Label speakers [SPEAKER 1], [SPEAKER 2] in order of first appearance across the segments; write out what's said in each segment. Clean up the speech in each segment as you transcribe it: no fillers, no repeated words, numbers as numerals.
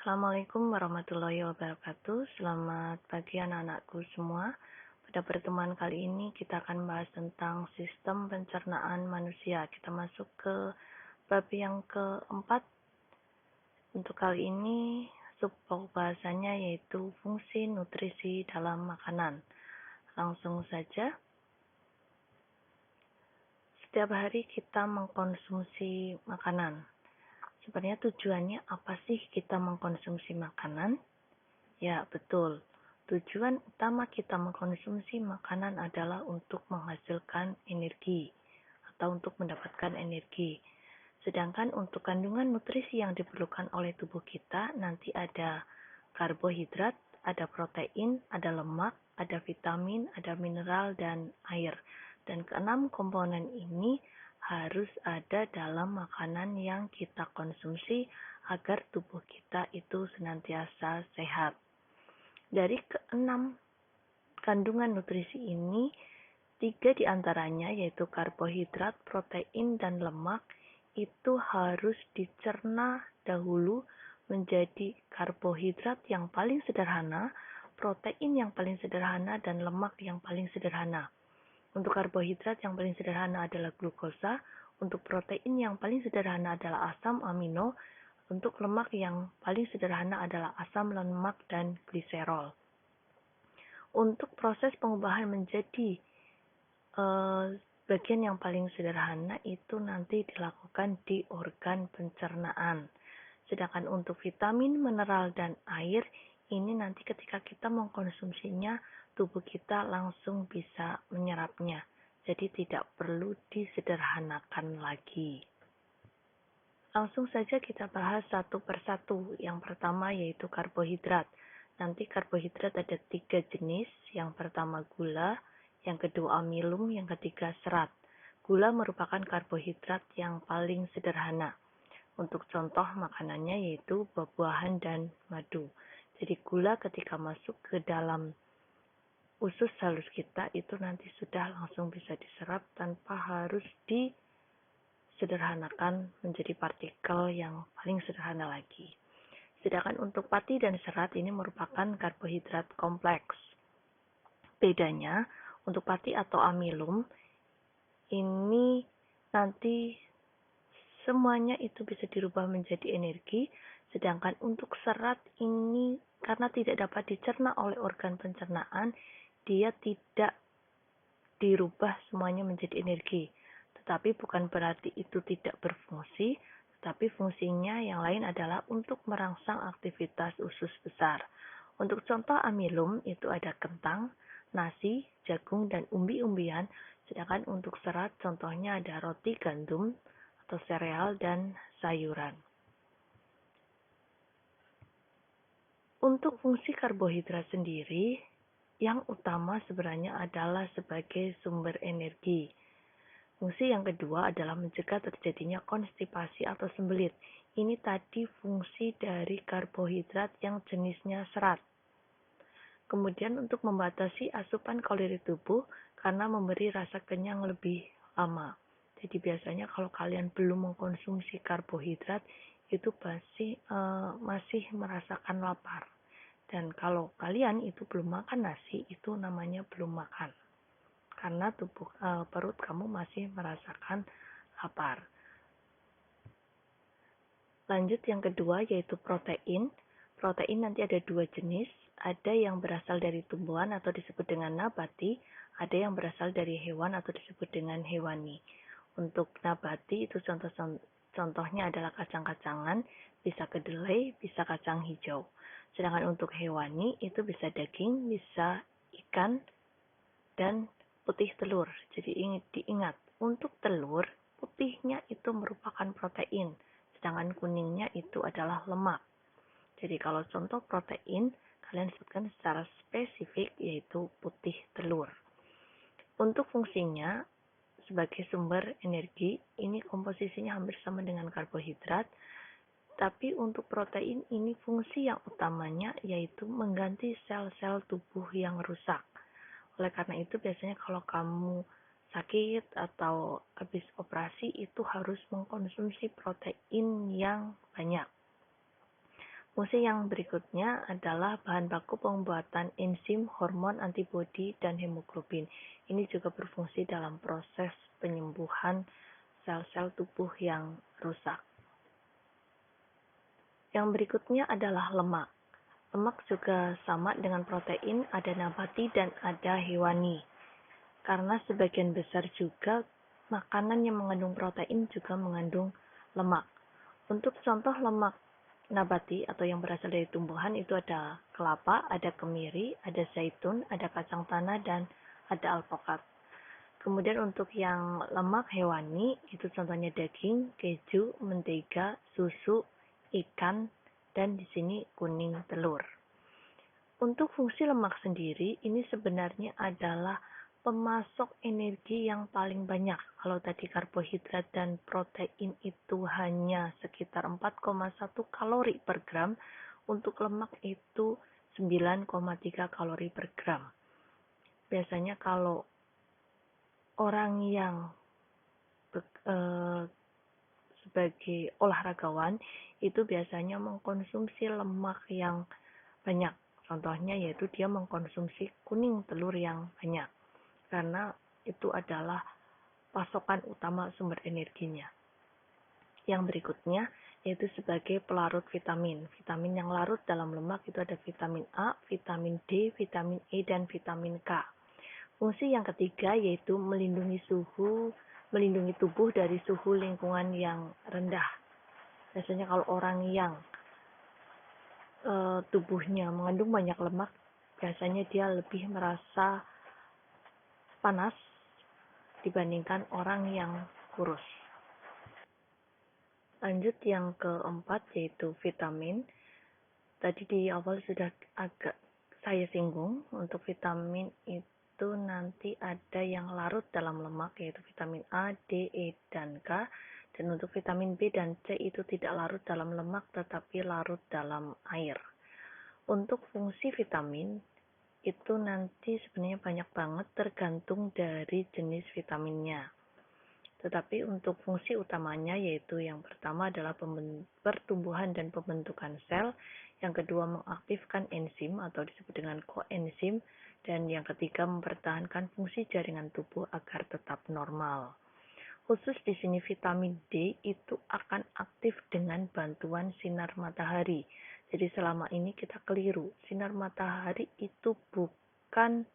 [SPEAKER 1] Assalamualaikum warahmatullahi wabarakatuh. Selamat pagi anak-anakku semua. Pada pertemuan kali ini kita akan bahas tentang sistem pencernaan manusia. Kita masuk ke bab yang keempat. Untuk kali ini subpok bahasanya yaitu fungsi nutrisi dalam makanan. Langsung saja. Setiap hari kita mengkonsumsi makanan. Sebenarnya tujuannya apa sih kita mengkonsumsi makanan? Ya, betul. Tujuan utama kita mengkonsumsi makanan adalah untuk menghasilkan energi atau untuk mendapatkan energi. Sedangkan untuk kandungan nutrisi yang diperlukan oleh tubuh kita nanti ada karbohidrat, ada protein, ada lemak, ada vitamin, ada mineral, dan air. Dan keenam komponen ini harus ada dalam makanan yang kita konsumsi agar tubuh kita itu senantiasa sehat. Dari keenam kandungan nutrisi ini, 3 diantaranya yaitu karbohidrat, protein, dan lemak itu harus dicerna dahulu menjadi karbohidrat yang paling sederhana, protein yang paling sederhana, dan lemak yang paling sederhana. Untuk karbohidrat yang paling sederhana adalah glukosa, untuk protein yang paling sederhana adalah asam amino, untuk lemak yang paling sederhana adalah asam lemak dan gliserol. Untuk proses pengubahan menjadi bagian yang paling sederhana itu nanti dilakukan di organ pencernaan. Sedangkan untuk vitamin, mineral, dan air, ini nanti ketika kita mengkonsumsinya, tubuh kita langsung bisa menyerapnya. Jadi tidak perlu disederhanakan lagi. Langsung saja kita bahas satu persatu. Yang pertama yaitu karbohidrat. Nanti karbohidrat ada 3 jenis. Yang pertama gula, yang kedua amilum, yang ketiga serat. Gula merupakan karbohidrat yang paling sederhana. Untuk contoh makanannya yaitu buah-buahan dan madu. Jadi gula ketika masuk ke dalam usus halus kita itu nanti sudah langsung bisa diserap tanpa harus disederhanakan menjadi partikel yang paling sederhana lagi. Sedangkan untuk pati dan serat ini merupakan karbohidrat kompleks. Bedanya, untuk pati atau amilum ini nanti semuanya itu bisa dirubah menjadi energi, sedangkan untuk serat ini karena tidak dapat dicerna oleh organ pencernaan, dia tidak dirubah semuanya menjadi energi. Tetapi bukan berarti itu tidak berfungsi, tetapi fungsinya yang lain adalah untuk merangsang aktivitas usus besar. Untuk contoh amilum itu ada kentang, nasi, jagung, dan umbi-umbian, sedangkan untuk serat contohnya ada roti gandum atau sereal dan sayuran. Untuk fungsi karbohidrat sendiri, yang utama sebenarnya adalah sebagai sumber energi. Fungsi yang kedua adalah mencegah terjadinya konstipasi atau sembelit. Ini tadi fungsi dari karbohidrat yang jenisnya serat. Kemudian untuk membatasi asupan kalori tubuh karena memberi rasa kenyang lebih lama. Jadi biasanya kalau kalian belum mengkonsumsi karbohidrat itu pasti masih merasakan lapar. Dan kalau kalian itu belum makan nasi itu namanya belum makan. Karena perut kamu masih merasakan lapar. Lanjut yang kedua yaitu protein. Protein nanti ada 2 jenis. Ada yang berasal dari tumbuhan atau disebut dengan nabati. Ada yang berasal dari hewan atau disebut dengan hewani. Untuk nabati itu contohnya adalah kacang-kacangan, bisa kedelai, bisa kacang hijau. Sedangkan untuk hewani itu bisa daging, bisa ikan, dan putih telur. Jadi diingat, untuk telur, putihnya itu merupakan protein, sedangkan kuningnya itu adalah lemak. Jadi kalau contoh protein, kalian sebutkan secara spesifik yaitu putih telur. Untuk fungsinya, sebagai sumber energi, ini komposisinya hampir sama dengan karbohidrat, tapi untuk protein ini fungsi yang utamanya yaitu mengganti sel-sel tubuh yang rusak. Oleh karena itu biasanya kalau kamu sakit atau habis operasi itu harus mengkonsumsi protein yang banyak. Fungsi yang berikutnya adalah bahan baku pembuatan enzim, hormon, antibodi, dan hemoglobin. Ini juga berfungsi dalam proses penyembuhan sel-sel tubuh yang rusak. Yang berikutnya adalah lemak. Lemak juga sama dengan protein, ada nabati dan ada hewani. Karena sebagian besar juga makanan yang mengandung protein juga mengandung lemak. Untuk contoh lemak nabati atau yang berasal dari tumbuhan itu ada kelapa, ada kemiri, ada zaitun, ada kacang tanah, dan ada alpukat. Kemudian untuk yang lemak hewani itu contohnya daging, keju, mentega, susu, ikan, dan di sini kuning telur. Untuk fungsi lemak sendiri ini sebenarnya adalah pemasok energi yang paling banyak. Kalau tadi karbohidrat dan protein itu hanya sekitar 4,1 kalori per gram, untuk lemak itu 9,3 kalori per gram. Biasanya kalau orang yang sebagai olahragawan itu biasanya mengkonsumsi lemak yang banyak. Contohnya yaitu dia mengkonsumsi kuning telur yang banyak. Karena itu adalah pasokan utama sumber energinya. Yang berikutnya yaitu sebagai pelarut vitamin. Vitamin yang larut dalam lemak itu ada vitamin A, vitamin D, vitamin E, dan vitamin K. Fungsi yang ketiga yaitu melindungi tubuh dari suhu lingkungan yang rendah. Biasanya kalau orang yang tubuhnya mengandung banyak lemak, biasanya dia lebih merasa panas dibandingkan orang yang kurus. Lanjut yang keempat yaitu vitamin. Tadi di awal sudah agak saya singgung, untuk vitamin itu nanti ada yang larut dalam lemak yaitu vitamin A, D, E, dan K. Dan untuk vitamin B dan C itu tidak larut dalam lemak tetapi larut dalam air. Untuk fungsi vitamin itu nanti sebenarnya banyak banget tergantung dari jenis vitaminnya. Tetapi untuk fungsi utamanya yaitu yang pertama adalah pertumbuhan dan pembentukan sel, yang kedua mengaktifkan enzim atau disebut dengan koenzim, dan yang ketiga mempertahankan fungsi jaringan tubuh agar tetap normal. Khusus di sini vitamin D itu akan aktif dengan bantuan sinar matahari. Jadi selama ini kita keliru, sinar matahari itu bukan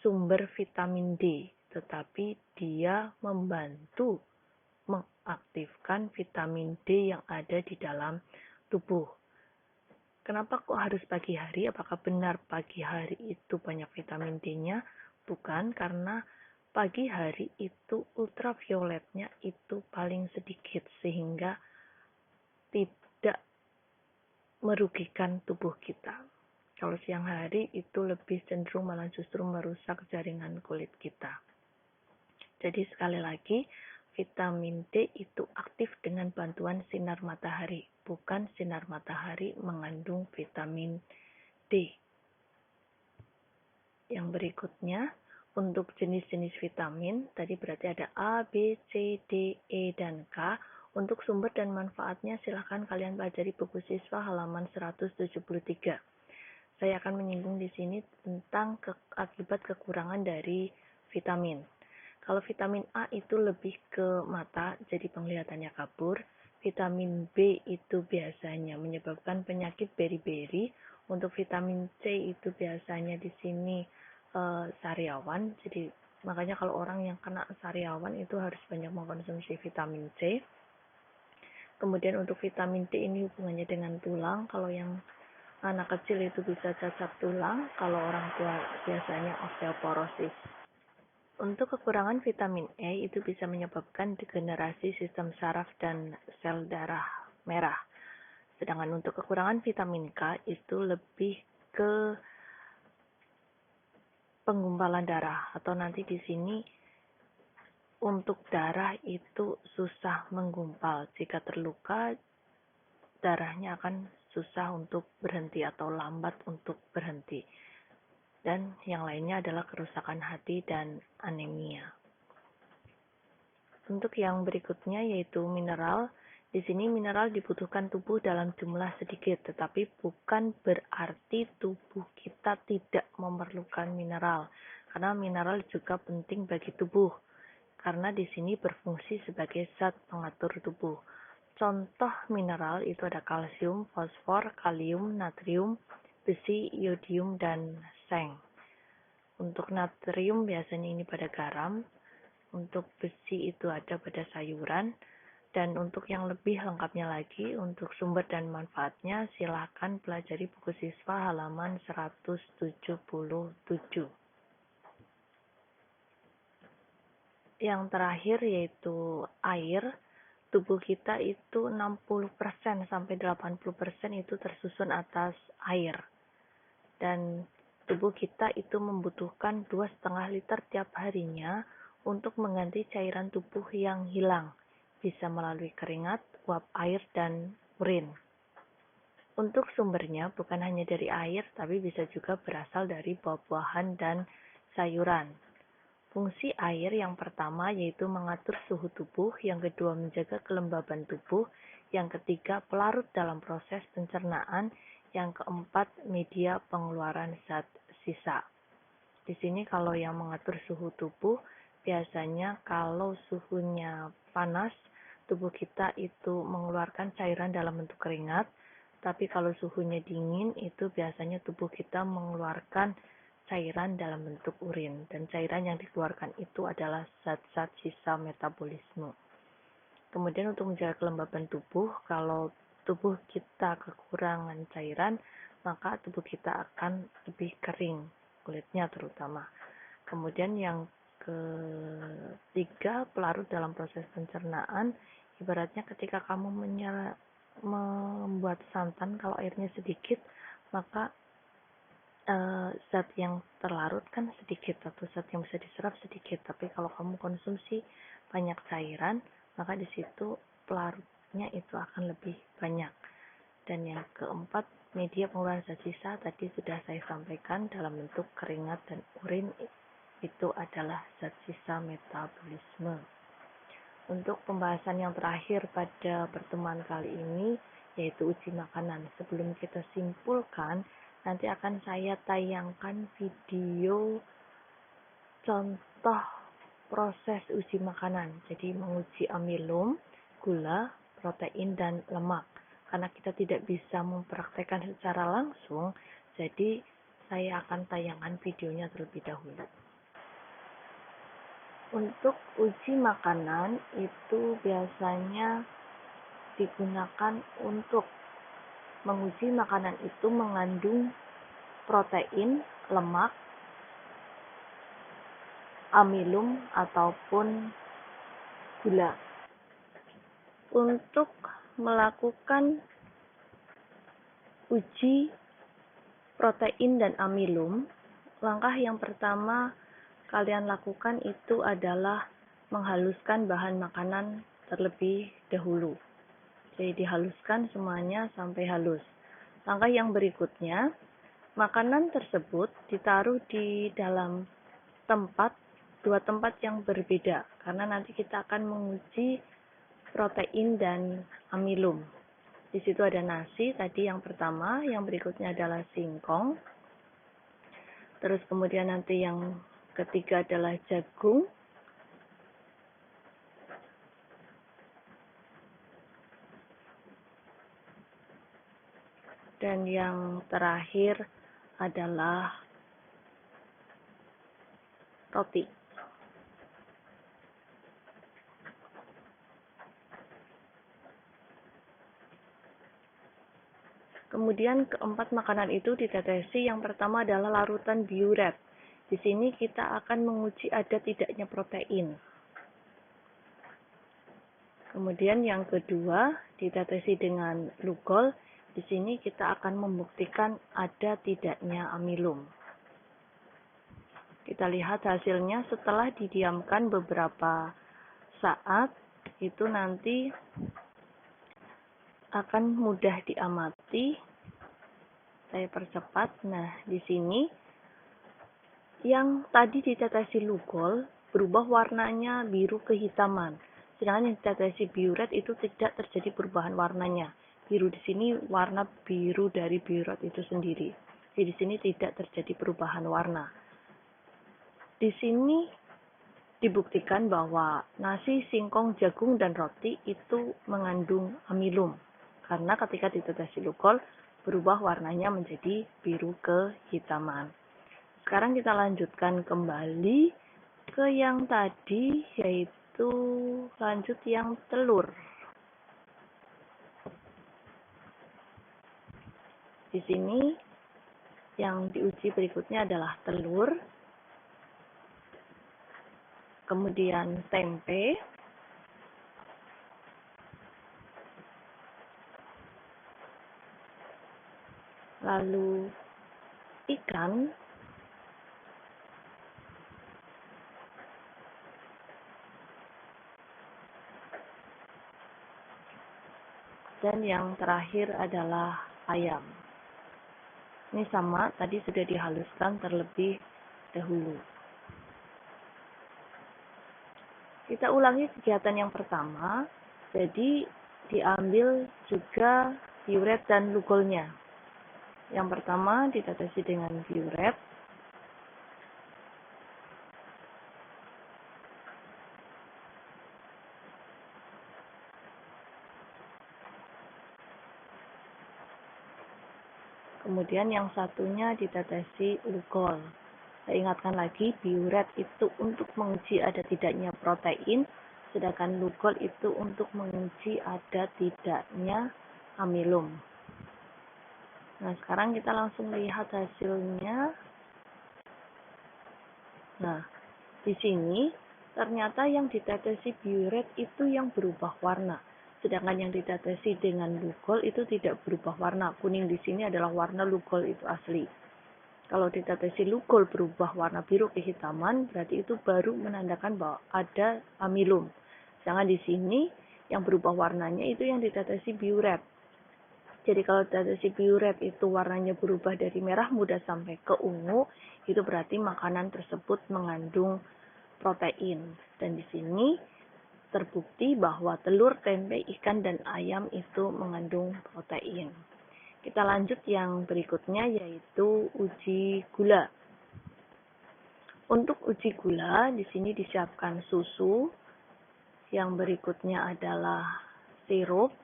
[SPEAKER 1] sumber vitamin D, tetapi dia membantu mengaktifkan vitamin D yang ada di dalam tubuh. Kenapa kok harus pagi hari? Apakah benar pagi hari itu banyak vitamin D-nya? Bukan, karena pagi hari itu ultravioletnya itu paling sedikit sehingga tidak merugikan tubuh kita. Kalau siang hari itu lebih cenderung malah justru merusak jaringan kulit kita. Jadi sekali lagi, vitamin D itu aktif dengan bantuan sinar matahari, bukan sinar matahari mengandung vitamin D. Yang berikutnya, untuk jenis-jenis vitamin, tadi berarti ada A, B, C, D, E, dan K. Untuk sumber dan manfaatnya silahkan kalian pelajari buku siswa halaman 173. Saya akan menyinggung di sini tentang akibat kekurangan dari vitamin. Kalau vitamin A itu lebih ke mata, jadi penglihatannya kabur. Vitamin B itu biasanya menyebabkan penyakit beri-beri. Untuk vitamin C itu biasanya di sini sariawan. Jadi makanya kalau orang yang kena sariawan itu harus banyak mengkonsumsi vitamin C. Kemudian untuk vitamin D ini hubungannya dengan tulang. Kalau yang anak kecil itu bisa cacat tulang, kalau orang tua biasanya osteoporosis. Untuk kekurangan vitamin E itu bisa menyebabkan degenerasi sistem saraf dan sel darah merah. Sedangkan untuk kekurangan vitamin K itu lebih ke penggumpalan darah, atau nanti di sini untuk darah itu susah menggumpal. Jika terluka, darahnya akan susah untuk berhenti atau lambat untuk berhenti. Dan yang lainnya adalah kerusakan hati dan anemia. Untuk yang berikutnya yaitu mineral. Di Di sini mineral dibutuhkan tubuh dalam jumlah sedikit, tetapi bukan berarti tubuh kita tidak memerlukan mineral, karena mineral juga penting bagi tubuh, karena di sini berfungsi sebagai zat pengatur tubuh. Contoh mineral itu ada kalsium, fosfor, kalium, natrium, besi, iodium, dan seng. Untuk natrium biasanya ini pada garam, untuk besi itu ada pada sayuran, dan untuk yang lebih lengkapnya lagi, untuk sumber dan manfaatnya, silakan pelajari buku siswa halaman 177. Yang terakhir yaitu air. Tubuh kita itu 60% sampai 80% itu tersusun atas air. Dan tubuh kita itu membutuhkan 2,5 liter tiap harinya untuk mengganti cairan tubuh yang hilang. Bisa melalui keringat, uap air, dan urin. Untuk sumbernya bukan hanya dari air, tapi bisa juga berasal dari buah-buahan dan sayuran. Fungsi air yang pertama yaitu mengatur suhu tubuh, yang kedua menjaga kelembaban tubuh, yang ketiga pelarut dalam proses pencernaan, yang keempat media pengeluaran zat sisa. Di sini kalau yang mengatur suhu tubuh, biasanya kalau suhunya panas, tubuh kita itu mengeluarkan cairan dalam bentuk keringat, tapi kalau suhunya dingin itu biasanya tubuh kita mengeluarkan cairan dalam bentuk urin, dan cairan yang dikeluarkan itu adalah zat-zat sisa metabolisme. Kemudian untuk menjaga kelembaban tubuh, kalau tubuh kita kekurangan cairan, maka tubuh kita akan lebih kering, kulitnya terutama. Kemudian yang ketiga, pelarut dalam proses pencernaan. Ibaratnya ketika kamu membuat santan, kalau airnya sedikit, maka zat yang terlarut kan sedikit, atau zat yang bisa diserap sedikit. Tapi kalau kamu konsumsi banyak cairan, maka di situ pelarutnya itu akan lebih banyak. Dan yang keempat, media pengeluaran zat sisa tadi sudah saya sampaikan dalam bentuk keringat dan urin, itu adalah zat sisa metabolisme. Untuk pembahasan yang terakhir pada pertemuan kali ini, yaitu uji makanan. Sebelum kita simpulkan, nanti akan saya tayangkan video contoh proses uji makanan. Jadi menguji amilum, gula, protein, dan lemak. Karena kita tidak bisa mempraktekkan secara langsung, jadi saya akan tayangkan videonya terlebih dahulu. Untuk uji makanan itu biasanya digunakan untuk menguji makanan itu mengandung protein, lemak, amilum, ataupun gula. Untuk melakukan uji protein dan amilum, langkah yang pertama kalian lakukan itu adalah menghaluskan bahan makanan terlebih dahulu. Jadi dihaluskan semuanya sampai halus. Langkah yang berikutnya, makanan tersebut ditaruh di dalam dua tempat yang berbeda, karena nanti kita akan menguji protein dan amilum. Di situ ada nasi tadi yang pertama, yang berikutnya adalah singkong. Terus kemudian nanti yang ketiga adalah jagung. Dan yang terakhir adalah roti. Kemudian keempat makanan itu ditetesi. Yang pertama adalah larutan biuret. Di sini kita akan menguji ada tidaknya protein. Kemudian yang kedua ditetesi dengan lugol. Di sini kita akan membuktikan ada tidaknya amilum. Kita lihat hasilnya setelah didiamkan beberapa saat, itu nanti akan mudah diamati. Saya percepat. Nah, di sini yang tadi ditetesi lugol berubah warnanya biru kehitaman. Sedangkan yang ditetesi biuret itu tidak terjadi perubahan warnanya. Biru di sini warna biru dari biuret itu sendiri. Jadi di sini tidak terjadi perubahan warna. Di sini dibuktikan bahwa nasi, singkong, jagung, dan roti itu mengandung amilum. Karena ketika ditetesi glukol, berubah warnanya menjadi biru kehitaman. Sekarang kita lanjutkan kembali ke yang tadi, yaitu lanjut yang telur. Di sini yang diuji berikutnya adalah telur, kemudian tempe, lalu ikan, dan yang terakhir adalah ayam. Ini sama, tadi sudah dihaluskan terlebih dahulu. Kita ulangi kegiatan yang pertama, jadi diambil juga biuret dan glukolnya. Yang pertama ditetesi dengan biuret, kemudian yang satunya ditetesi glukol. Saya ingatkan lagi, biuret itu untuk menguji ada tidaknya protein, sedangkan glukol itu untuk menguji ada tidaknya amilum. Nah, sekarang kita langsung lihat hasilnya. Nah, di sini ternyata yang ditetesi biuret itu yang berubah warna. Sedangkan yang ditetesi dengan glukol itu tidak berubah warna. Kuning di sini adalah warna glukol itu asli. Kalau ditetesi glukol berubah warna biru kehitaman, berarti itu baru menandakan bahwa ada amilum. Sedangkan di sini yang berubah warnanya itu yang ditetesi biuret. Jadi kalau ditetesi biuret itu warnanya berubah dari merah muda sampai ke ungu, itu berarti makanan tersebut mengandung protein. Dan di sini terbukti bahwa telur, tempe, ikan, dan ayam itu mengandung protein. Kita lanjut yang berikutnya, yaitu uji gula. Untuk uji gula, di sini disiapkan susu. Yang berikutnya adalah sirup.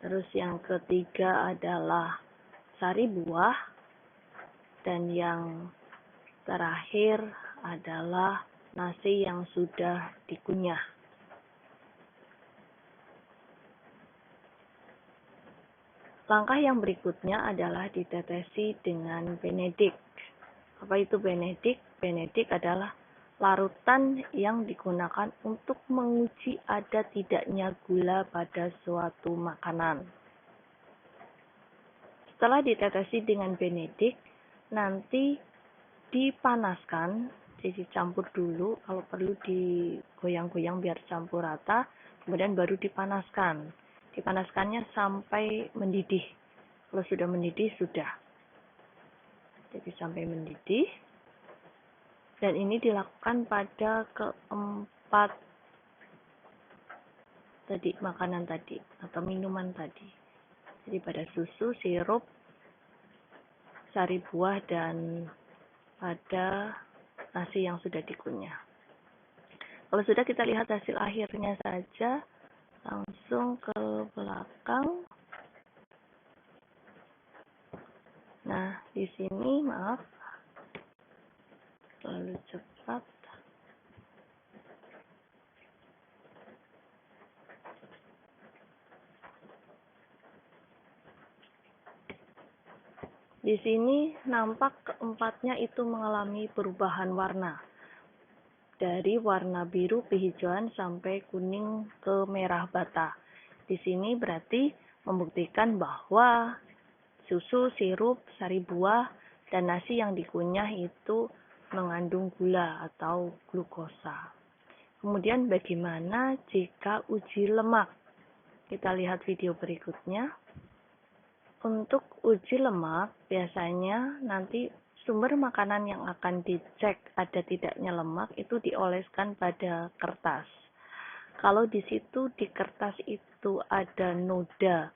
[SPEAKER 1] Terus yang ketiga adalah sari buah. Dan yang terakhir adalah nasi yang sudah dikunyah. Langkah yang berikutnya adalah ditetesi dengan benedik. Apa itu benedik? Benedik adalah larutan yang digunakan untuk menguji ada tidaknya gula pada suatu makanan. Setelah ditetesi dengan benedik, nanti dipanaskan, jadi campur dulu, kalau perlu digoyang-goyang biar campur rata, kemudian baru dipanaskan. Dipanaskannya sampai mendidih. Kalau sudah mendidih, sudah. Jadi sampai mendidih. Dan ini dilakukan pada keempat tadi makanan tadi atau minuman tadi. Jadi pada susu, sirup, sari buah, dan pada nasi yang sudah dikunyah. Kalau sudah, kita lihat hasil akhirnya saja. Langsung ke belakang. Nah, di sini maaf, terlalu cepat. Di sini nampak keempatnya itu mengalami perubahan warna. Dari warna biru kehijauan sampai kuning ke merah bata. Di sini berarti membuktikan bahwa susu, sirup, sari buah, dan nasi yang dikunyah itu mengandung gula atau glukosa. Kemudian bagaimana jika uji lemak? Kita lihat video berikutnya. Untuk uji lemak, biasanya nanti sumber makanan yang akan dicek ada tidaknya lemak itu dioleskan pada kertas. Kalau di situ di kertas itu ada noda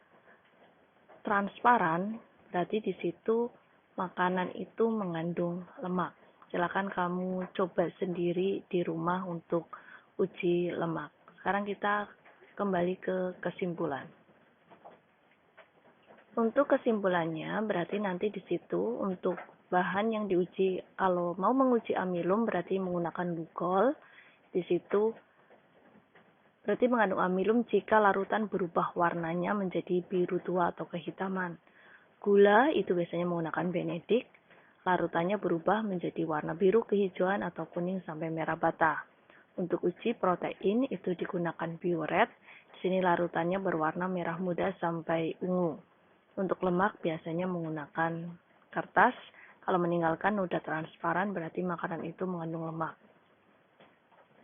[SPEAKER 1] transparan, berarti di situ makanan itu mengandung lemak. Silakan kamu coba sendiri di rumah untuk uji lemak. Sekarang kita kembali ke kesimpulan. Untuk kesimpulannya, berarti nanti di situ untuk bahan yang diuji, kalau mau menguji amilum berarti menggunakan glucol. Di situ berarti mengandung amilum jika larutan berubah warnanya menjadi biru tua atau kehitaman. Gula itu biasanya menggunakan Benedict, larutannya berubah menjadi warna biru, kehijauan, atau kuning sampai merah bata. Untuk uji protein itu digunakan Bioret, di sini larutannya berwarna merah muda sampai ungu. Untuk lemak biasanya menggunakan kertas, kalau meninggalkan noda transparan berarti makanan itu mengandung lemak.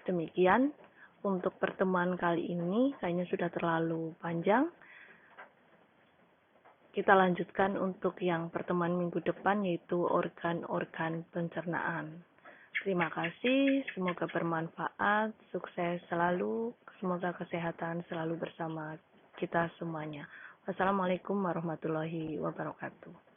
[SPEAKER 1] Demikian untuk pertemuan kali ini, kayaknya sudah terlalu panjang. Kita lanjutkan untuk yang pertemuan minggu depan, yaitu organ-organ pencernaan. Terima kasih, semoga bermanfaat, sukses selalu, semoga kesehatan selalu bersama kita semuanya. Wassalamualaikum warahmatullahi wabarakatuh.